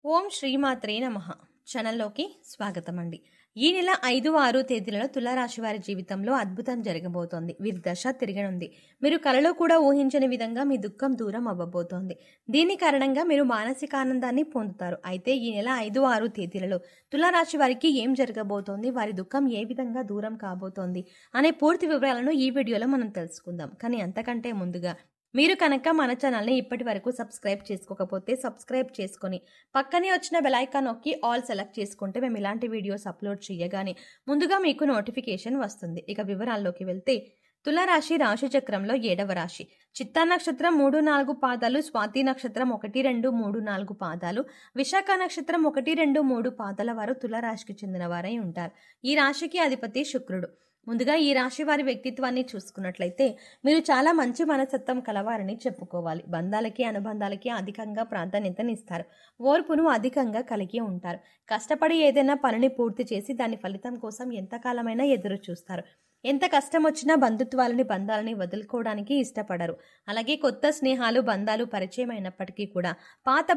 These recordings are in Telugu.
ఓం శ్రీమాత్రే నమః ఛానల్లోకి స్వాగతం అండి. ఈ నెల 5, 6 తేదీలలో తులారాశి వారి జీవితంలో అద్భుతం జరగబోతోంది. వీరి దశ తిరగనుంది. మీరు కలలో కూడా ఊహించని విధంగా మీ దుఃఖం దూరం అవ్వబోతోంది. దీని కారణంగా మీరు మానసిక ఆనందాన్ని పొందుతారు. అయితే ఈ నెల 5, 6 తేదీలలో తులారాశి వారికి ఏం జరగబోతోంది, వారి దుఃఖం ఏ విధంగా దూరం కాబోతోంది అనే పూర్తి వివరాలను ఈ వీడియోలో మనం తెలుసుకుందాం. కానీ అంతకంటే ముందుగా మీరు కనుక మన ఛానల్ని ఇప్పటి వరకు సబ్స్క్రైబ్ చేసుకోకపోతే సబ్స్క్రైబ్ చేసుకొని పక్కనే వచ్చిన బెల్ ఐకాన్ నొక్కి ఆల్ సెలెక్ట్ చేసుకుంటే మేము ఇలాంటి వీడియోస్ అప్లోడ్ చేయగానే ముందుగా మీకు నోటిఫికేషన్ వస్తుంది. ఇక వివరాల్లోకి వెళ్తే తులారాశి రాశి చక్రంలో 7వ రాశి. చిత్తా నక్షత్రం 3, 4 పాదాలు, స్వాతి నక్షత్రం 1, 2, 3, 4 పాదాలు, విశాఖ నక్షత్రం 1, 2, 3 పాదాల వారు తులారాశికి చెందిన వారై ఉంటారు. ఈ రాశికి అధిపతి శుక్రుడు. ముందుగా ఈ రాశి వారి వ్యక్తిత్వాన్ని చూసుకున్నట్లయితే మీరు చాలా మంచి మనస్తత్వం కలవారని చెప్పుకోవాలి. బంధాలకి అనుబంధాలకి అధికంగా ప్రాధాన్యతనిస్తారు. ఓర్పును అధికంగా కలిగి ఉంటారు. కష్టపడి ఏదైనా పనిని పూర్తి చేసి దాని ఫలితం కోసం ఎంతకాలమైనా ఎదురు చూస్తారు. ఎంత కష్టం వచ్చినా బంధాలని వదులుకోవడానికి ఇష్టపడరు. అలాగే కొత్త స్నేహాలు బంధాలు పరిచయం అయినప్పటికీ కూడా పాత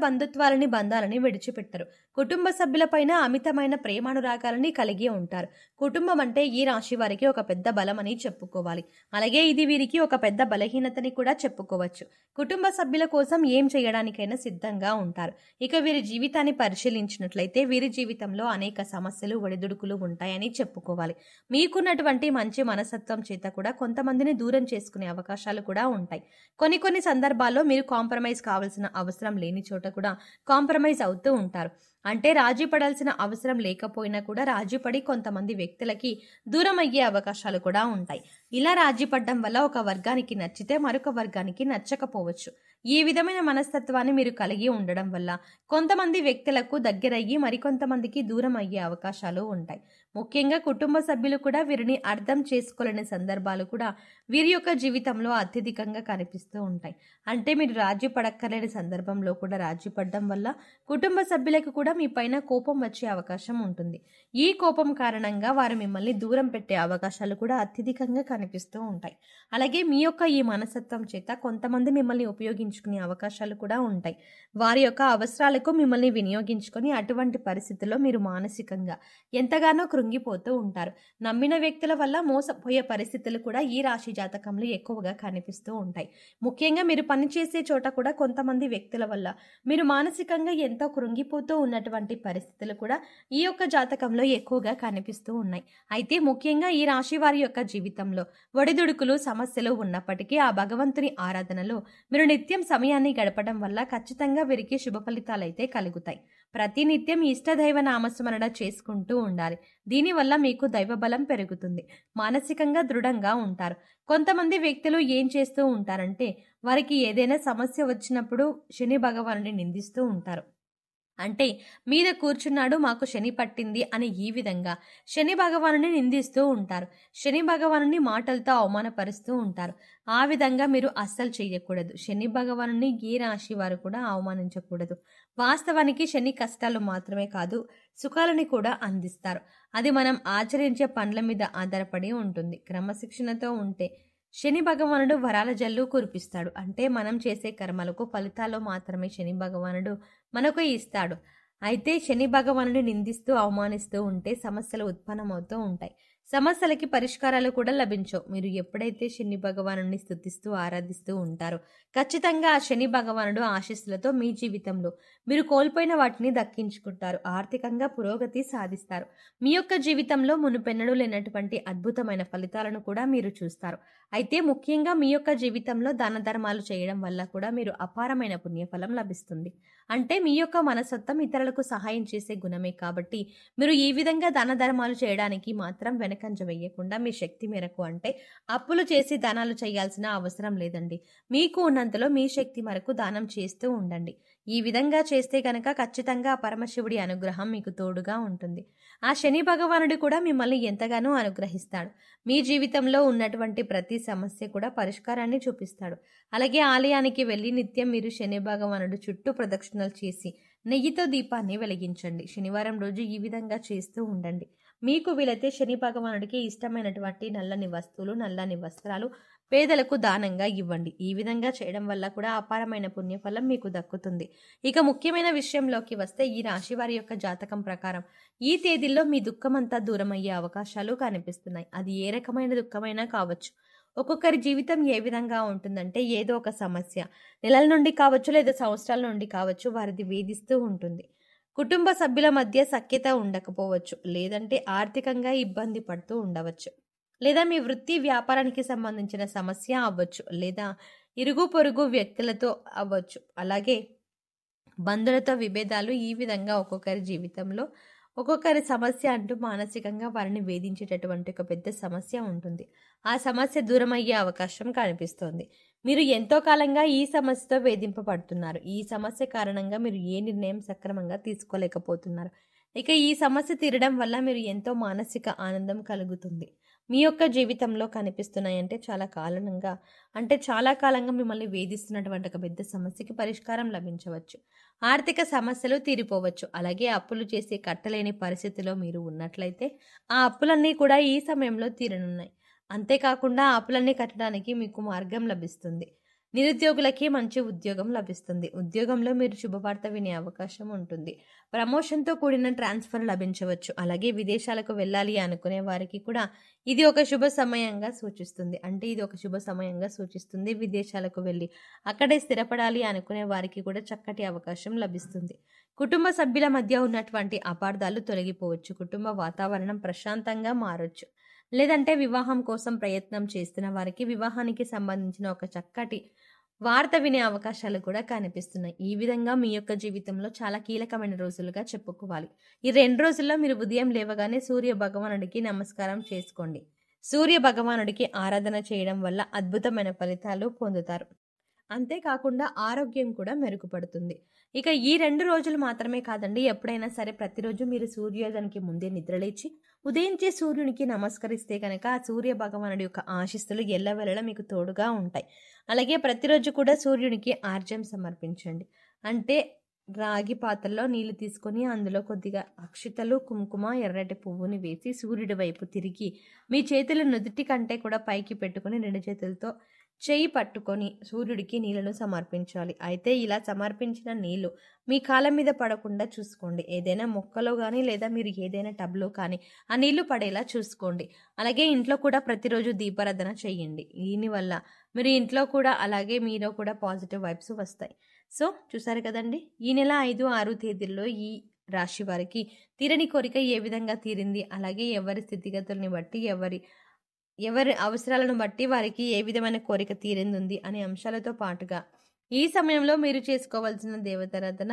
బంధాలని విడిచిపెట్టరు. కుటుంబ సభ్యులపైన అమితమైన ప్రేమానురాగాలని కలిగి ఉంటారు. కుటుంబం అంటే ఈ రాశి వారికి ఒక పెద్ద బలమని చెప్పుకోవాలి. అలాగే ఇది వీరికి ఒక పెద్ద బలహీనతని కూడా చెప్పుకోవచ్చు. కుటుంబ సభ్యుల కోసం ఏం చేయడానికైనా సిద్ధంగా ఉంటారు. ఇక వీరి జీవితాన్ని పరిశీలించినట్లయితే వీరి జీవితంలో అనేక సమస్యలు ఒడిదుడుకులు ఉంటాయని చెప్పుకోవాలి. మీకున్నటువంటి మంచి మనస్తత్వం చేత కూడా కొంతమందిని దూరం చేసుకునే అవకాశాలు కూడా ఉంటాయి. కొన్ని సందర్భాల్లో మీరు కాంప్రమైజ్ కావాల్సిన అవసరం లేని చోట కూడా కాంప్రమైజ్ అవుతూ ఉంటారు. అంటే రాజీ పడాల్సిన అవసరం లేకపోయినా కూడా రాజీ పడి కొంతమంది వ్యక్తులకి దూరం అయ్యే అవకాశాలు కూడా ఉంటాయి. ఇలా రాజీ పడడం వల్ల ఒక వర్గానికి నచ్చితే మరొక వర్గానికి నచ్చకపోవచ్చు. ఈ విధమైన మనస్తత్వాన్ని మీరు కలిగి ఉండడం వల్ల కొంతమంది వ్యక్తులకు దగ్గరయ్యి మరికొంతమందికి దూరం అయ్యే అవకాశాలు ఉంటాయి. ముఖ్యంగా కుటుంబ సభ్యులు కూడా వీరిని అర్థం చేసుకోలేని సందర్భాలు కూడా వీరి యొక్క జీవితంలో అత్యధికంగా కనిపిస్తూ ఉంటాయి. అంటే మీరు రాజీ పడక్కర్లేని సందర్భంలో కూడా రాజీ పడడం వల్ల కుటుంబ సభ్యులకు కూడా మీ పైన కోపం వచ్చే అవకాశం ఉంటుంది. ఈ కోపం కారణంగా వారు మిమ్మల్ని దూరం పెట్టే అవకాశాలు కూడా అత్యధికంగా కనిపిస్తూ ఉంటాయి. అలాగే మీ యొక్క ఈ మనస్తత్వం చేత కొంతమంది మిమ్మల్ని ఉపయోగించుకునే అవకాశాలు కూడా ఉంటాయి. వారి యొక్క అవసరాలకు మిమ్మల్ని వినియోగించుకొని అటువంటి పరిస్థితుల్లో మీరు మానసికంగా ఎంతగానో కృంగిపోతూ ఉంటారు. నమ్మిన వ్యక్తుల వల్ల మోసపోయే పరిస్థితులు కూడా ఈ రాశి జాతకంలో ఎక్కువగా కనిపిస్తూ ఉంటాయి. ముఖ్యంగా మీరు పనిచేసే చోట కూడా కొంతమంది వ్యక్తుల వల్ల మీరు మానసికంగా ఎంతో కృంగిపోతూ ఉన్నటువంటి పరిస్థితులు కూడా ఈ యొక్క జాతకంలో ఎక్కువగా కనిపిస్తూ ఉన్నాయి. అయితే ముఖ్యంగా ఈ రాశి వారి యొక్క జీవితంలో ఒడిదుడుకులు సమస్యలు ఉన్నప్పటికీ ఆ భగవంతుని ఆరాధనలో మీరు నిత్యం సమయాన్ని గడపడం వల్ల ఖచ్చితంగా వీరికి శుభ ఫలితాలైతే కలుగుతాయి. ప్రతినిత్యం ఇష్టదైవ నామస్మరణ చేసుకుంటూ ఉండాలి. దీనివల్ల మీకు దైవబలం పెరుగుతుంది. మానసికంగా దృఢంగా ఉంటారు. కొంతమంది వ్యక్తులు ఏం చేస్తూ ఉంటారంటే వారికి ఏదైనా సమస్య వచ్చినప్పుడు శని భగవానుని నిందిస్తూ ఉంటారు. అంటే మీద కూర్చున్నాడు మాకు శని పట్టింది అని ఈ విధంగా శని భగవానుని నిందిస్తూ ఉంటారు. శని భగవానుని మాటలతో అవమానపరుస్తూ ఉంటారు. ఆ విధంగా మీరు అస్సలు చేయకూడదు. శని భగవానుని ఏ రాశి వారు కూడా అవమానించకూడదు. వాస్తవానికి శని కష్టాలు మాత్రమే కాదు సుఖాలని కూడా అందిస్తారు. అది మనం ఆచరించే పనుల మీద ఆధారపడి ఉంటుంది. క్రమశిక్షణతో ఉంటే శని భగవానుడు వరాల జల్లు కురిపిస్తాడు. అంటే మనం చేసే కర్మలకు ఫలితాలు మాత్రమే శని భగవానుడు మనకు ఇస్తాడు. అయితే శని భగవానుడిని నిందిస్తూ అవమానిస్తూ ఉంటే సమస్యలు ఉత్పన్నమవుతూ ఉంటాయి. సమస్యలకి పరిష్కారాలు కూడా లభించవు. మీరు ఎప్పుడైతే శని భగవానుడిని స్తుతిస్తూ ఆరాధిస్తూ ఉంటారో ఖచ్చితంగా ఆ శని భగవానుడు ఆశీస్సులతో మీ జీవితంలో మీరు కోల్పోయిన వాటిని దక్కించుకుంటారు. ఆర్థికంగా పురోగతి సాధిస్తారు. మీ యొక్క జీవితంలో మునుపెన్నడూ లేనటువంటి అద్భుతమైన ఫలితాలను కూడా మీరు చూస్తారు. అయితే ముఖ్యంగా మీ యొక్క జీవితంలో దాన ధర్మాలు చేయడం వల్ల కూడా మీరు అపారమైన పుణ్యఫలం లభిస్తుంది. అంటే మీ యొక్క మనస్తత్వం ఇతరులకు సహాయం చేసే గుణమే కాబట్టి మీరు ఈ విధంగా దాన ధర్మాలు చేయడానికి మాత్రం వెనకంజ వేయకుండా మీ శక్తి మేరకు, అంటే అప్పులు చేసి దానాలు చేయాల్సిన అవసరం లేదండి. మీకు ఉన్నంతలో మీ శక్తి మేరకు దానం చేస్తూ ఉండండి. ఈ విధంగా చేస్తే గనక ఖచ్చితంగా పరమశివుడి అనుగ్రహం మీకు తోడుగా ఉంటుంది. ఆ శని భగవానుడు కూడా మిమ్మల్ని ఎంతగానో అనుగ్రహిస్తాడు. మీ జీవితంలో ఉన్నటువంటి ప్రతి సమస్య కూడా పరిష్కారాన్ని చూపిస్తాడు. అలాగే ఆలయానికి వెళ్ళి నిత్యం మీరు శని భగవానుడు చుట్టూ ప్రదక్షిణలు చేసి నెయ్యితో దీపాన్ని వెలిగించండి. శనివారం రోజు ఈ విధంగా చేస్తూ ఉండండి. మీకు వీలైతే శని భగవానుడికి ఇష్టమైనటువంటి నల్లని వస్తువులు, నల్లని వస్త్రాలు పేదలకు దానంగా ఇవ్వండి. ఈ విధంగా చేయడం వల్ల కూడా అపారమైన పుణ్యఫలం మీకు దక్కుతుంది. ఇక ముఖ్యమైన విషయంలోకి వస్తే ఈ రాశి వారి యొక్క జాతకం ప్రకారం ఈ తేదీల్లో మీ దుఃఖమంతా దూరమయ్యే అవకాశాలు కనిపిస్తున్నాయి. అది ఏ రకమైన దుఃఖమైనా కావచ్చు. ఒక్కొక్కరి జీవితం ఏ విధంగా ఉంటుందంటే ఏదో ఒక సమస్య నెలల నుండి కావచ్చు లేదా సంవత్సరాల నుండి కావచ్చు వారిది వేధిస్తూ ఉంటుంది. కుటుంబ సభ్యుల మధ్య సఖ్యత ఉండకపోవచ్చు, లేదంటే ఆర్థికంగా ఇబ్బంది పడుతూ ఉండవచ్చు, లేదా మీ వృత్తి వ్యాపారానికి సంబంధించిన సమస్య అవ్వచ్చు, లేదా ఇరుగు పొరుగు వ్యక్తులతో అవ్వచ్చు, అలాగే బంధువులతో విభేదాలు. ఈ విధంగా ఒక్కొక్కరి జీవితంలో ఒక్కొక్కరి సమస్య అంటూ మానసికంగా వారిని వేధించేటటువంటి ఒక పెద్ద సమస్య ఉంటుంది. ఆ సమస్య దూరమయ్యే అవకాశం కనిపిస్తోంది. మీరు ఎంతో కాలంగా ఈ సమస్యతో వేధింపబడుతున్నారు. ఈ సమస్య కారణంగా మీరు ఏ నిర్ణయం సక్రమంగా తీసుకోలేకపోతున్నారు. ఇక ఈ సమస్య తీరడం వల్ల మీరు ఎంతో మానసిక ఆనందం కలుగుతుంది. మీ యొక్క జీవితంలో కనిపిస్తున్నాయంటే చాలా కాలంగా మిమ్మల్ని వేధిస్తున్నటువంటి ఒక పెద్ద సమస్యకి పరిష్కారం లభించవచ్చు. ఆర్థిక సమస్యలు తీరిపోవచ్చు. అలాగే అప్పులు చేసి కట్టలేని పరిస్థితిలో మీరు ఉన్నట్లయితే ఆ అప్పులన్నీ కూడా ఈ సమయంలో తీరనున్నాయి. అంతేకాకుండా ఆ అప్పులన్నీ కట్టడానికి మీకు మార్గం లభిస్తుంది. నిరుద్యోగులకి మంచి ఉద్యోగం లభిస్తుంది. ఉద్యోగంలో మీరు శుభవార్త వినే అవకాశం ఉంటుంది. ప్రమోషన్తో కూడిన ట్రాన్స్ఫర్ లభించవచ్చు. అలాగే విదేశాలకు వెళ్ళాలి అనుకునే వారికి కూడా ఇది ఒక శుభ సమయంగా సూచిస్తుంది. విదేశాలకు వెళ్ళి అక్కడే స్థిరపడాలి అనుకునే వారికి కూడా చక్కటి అవకాశం లభిస్తుంది. కుటుంబ సభ్యుల మధ్య ఉన్నటువంటి అపార్థాలు తొలగిపోవచ్చు. కుటుంబ వాతావరణం ప్రశాంతంగా మారొచ్చు. లేదంటే వివాహం కోసం ప్రయత్నం చేస్తున్న వారికి వివాహానికి సంబంధించిన ఒక చక్కటి వార్త వినే అవకాశాలు కూడా కనిపిస్తున్నాయి. ఈ విధంగా మీ యొక్క జీవితంలో చాలా కీలకమైన రోజులుగా చెప్పుకోవాలి. ఈ 2 రోజుల్లో మీరు ఉదయం లేవగానే సూర్య భగవానుడికి నమస్కారం చేసుకోండి. సూర్య భగవానుడికి ఆరాధన చేయడం వల్ల అద్భుతమైన ఫలితాలు పొందుతారు. అంతేకాకుండా ఆరోగ్యం కూడా మెరుగుపడుతుంది. ఇక ఈ 2 రోజులు మాత్రమే కాదండి, ఎప్పుడైనా సరే ప్రతిరోజు మీరు సూర్యోదయానికి ముందే నిద్రలేచి ఉదయించే సూర్యునికి నమస్కరిస్తే కనుక ఆ సూర్య భగవానుడి యొక్క ఆశీస్సులు ఎల్లవేళలా మీకు తోడుగా ఉంటాయి. అలాగే ప్రతిరోజు కూడా సూర్యునికి ఆర్జ్యం సమర్పించండి. అంటే రాగి పాత్రలో నీళ్లు తీసుకొని అందులో కొద్దిగా అక్షితలు, కుంకుమ, ఎర్రటి పువ్వుని వేసి సూర్యుడి వైపు తిరిగి మీ చేతులు నుదుటి కంటే కూడా పైకి పెట్టుకొని 2 చేతులతో చేయి పట్టుకొని సూర్యుడికి నీళ్లను సమర్పించాలి. అయితే ఇలా సమర్పించిన నీళ్లు మీ కాళ్ళ మీద పడకుండా చూసుకోండి. ఏదైనా మొక్కలో కానీ లేదా మీరు ఏదైనా టబ్లో కానీ ఆ నీళ్లు పడేలా చూసుకోండి. అలాగే ఇంట్లో కూడా ప్రతిరోజు దీపారాధన చేయండి. దీనివల్ల మీరు ఇంట్లో కూడా అలాగే మీలో కూడా పాజిటివ్ వైబ్స్ వస్తాయి. సో చూసారు కదండి, ఈ నెల 5, 6 తేదీల్లో ఈ రాశి వారికి తీరని కోరిక ఏ విధంగా తీరింది, అలాగే ఎవరి స్థితిగతుల్ని బట్టి ఎవరి అవసరాలను బట్టి వారికి ఏ విధమైన కోరిక తీరింది అనే అంశాలతో పాటుగా ఈ సమయంలో మీరు చేసుకోవాల్సిన దేవతారాధన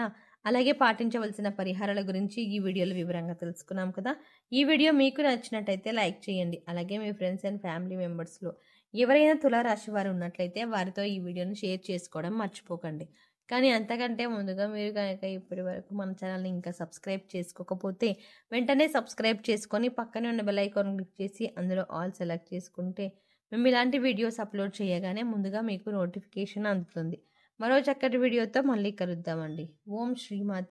అలాగే పాటించవలసిన పరిహారాల గురించి ఈ వీడియోలో వివరంగా తెలుసుకున్నాం కదా. ఈ వీడియో మీకు నచ్చినట్టయితే లైక్ చేయండి. అలాగే మీ ఫ్రెండ్స్ అండ్ ఫ్యామిలీ మెంబర్స్లో ఎవరైనా తులారాశి వారు ఉన్నట్లయితే వారితో ఈ వీడియోని షేర్ చేసుకోవడం మర్చిపోకండి. కానీ అంతకంటే ముందుగా మీరు కనుక ఇప్పటి వరకు మన ఛానల్ని ఇంకా సబ్స్క్రైబ్ చేసుకోకపోతే వెంటనే సబ్స్క్రైబ్ చేసుకొని పక్కనే ఉన్న బెల్ ఐకాన్ క్లిక్ చేసి అందులో ఆల్ సెలెక్ట్ చేసుకుంటే మేము ఇలాంటి వీడియోస్ అప్లోడ్ చేయగానే ముందుగా మీకు నోటిఫికేషన్ అందుతుంది. మరో చక్కటి వీడియోతో మళ్ళీ కలుద్దామండి. ఓం శ్రీమాత